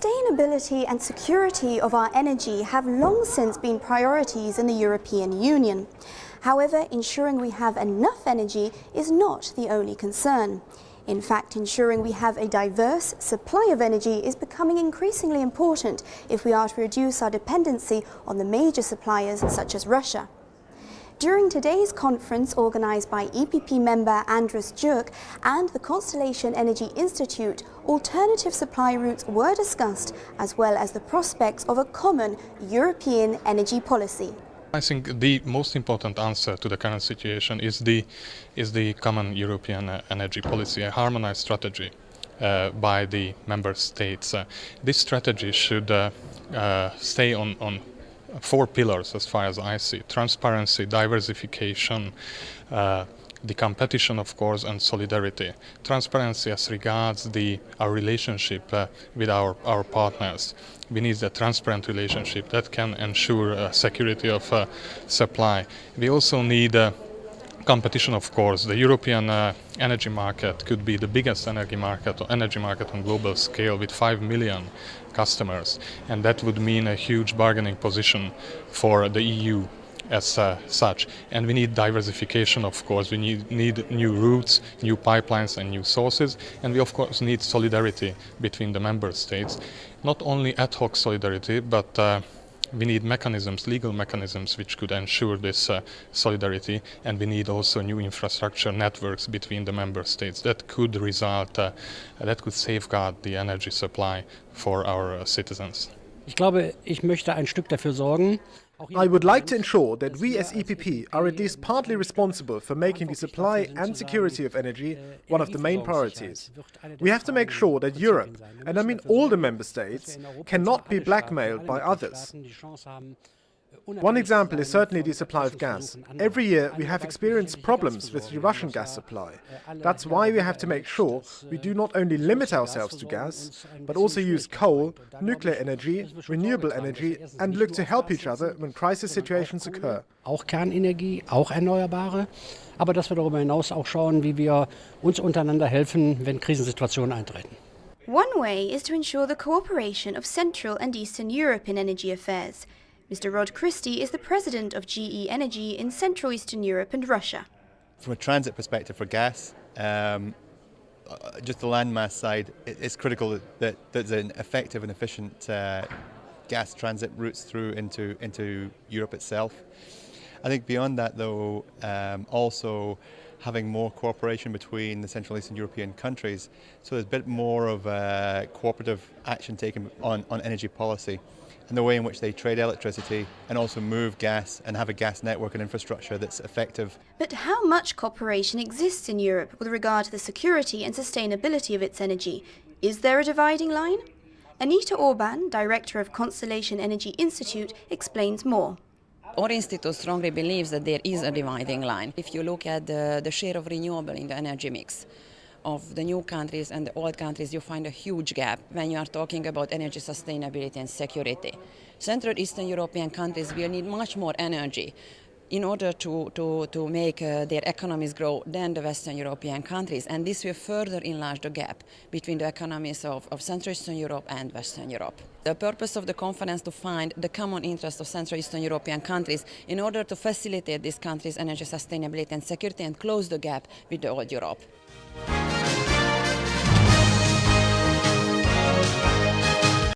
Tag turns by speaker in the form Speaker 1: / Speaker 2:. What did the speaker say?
Speaker 1: Sustainability and security of our energy have long since been priorities in the European Union. However, ensuring we have enough energy is not the only concern. In fact, ensuring we have a diverse supply of energy is becoming increasingly important if we are to reduce our dependency on the major suppliers such as Russia. During today's conference organised by EPP member Andrus Jurk and the Constellation Energy Institute, alternative supply routes were discussed, as well as the prospects of a common European energy policy.
Speaker 2: I think the most important answer to the current situation is the common European energy policy, a harmonized strategy by the member states. This strategy should stay on 4 pillars as far as I see: transparency, diversification, the competition, of course, and solidarity. Transparency as regards our relationship with our partners. We need a transparent relationship that can ensure security of supply. We also need competition, of course. The European energy market could be the biggest energy market on global scale with 5 million customers, and that would mean a huge bargaining position for the EU as such. And we need diversification, of course. We need new routes, new pipelines and new sources, and we of course need solidarity between the member states. Not only ad hoc solidarity, but we need mechanisms, legal mechanisms, which could ensure this solidarity, and we need also new infrastructure networks between the member states that could safeguard the energy supply for our citizens.
Speaker 3: I would like to ensure that we as EPP are at least partly responsible for making the supply and security of energy one of the main priorities. We have to make sure that Europe, and I mean all the member states, cannot be blackmailed by others. One example is certainly the supply of gas. Every year we have experienced problems with the Russian gas supply. That's why we have to make sure we do not only limit ourselves to gas, but also use coal, nuclear energy, renewable energy, and look to help each other when crisis situations occur.
Speaker 4: Auch Kernenergie, auch Erneuerbare, aber dass wir darüber hinaus auch schauen, wie wir uns untereinander helfen, wenn Krisensituationen eintreten.
Speaker 1: One way is to ensure the cooperation of Central and Eastern Europe in energy affairs. Mr. Rod Christie is the president of GE Energy in Central Eastern Europe and Russia.
Speaker 5: From a transit perspective for gas, just the landmass side, it's critical that there's an effective and efficient gas transit routes through into Europe itself. I think beyond that, though, also having more cooperation between the Central Eastern European countries, so there's a bit more of cooperative action taken on energy policy and the way in which they trade electricity and also move gas and have a gas network and infrastructure that's effective.
Speaker 1: But how much cooperation exists in Europe with regard to the security and sustainability of its energy? Is there a dividing line? Anita Orban, director of Constellation Energy Institute, explains more.
Speaker 6: Our institute strongly believes that there is a dividing line. If you look at the share of renewable in the energy mix of the new countries and the old countries, you find a huge gap when you are talking about energy sustainability and security. Central Eastern European countries will need much more energy in order to make their economies grow than the Western European countries, and this will further enlarge the gap between the economies of Central Eastern Europe and Western Europe. The purpose of the conference to find the common interest of Central Eastern European countries in order to facilitate these countries' energy sustainability and security and close the gap with the old Europe.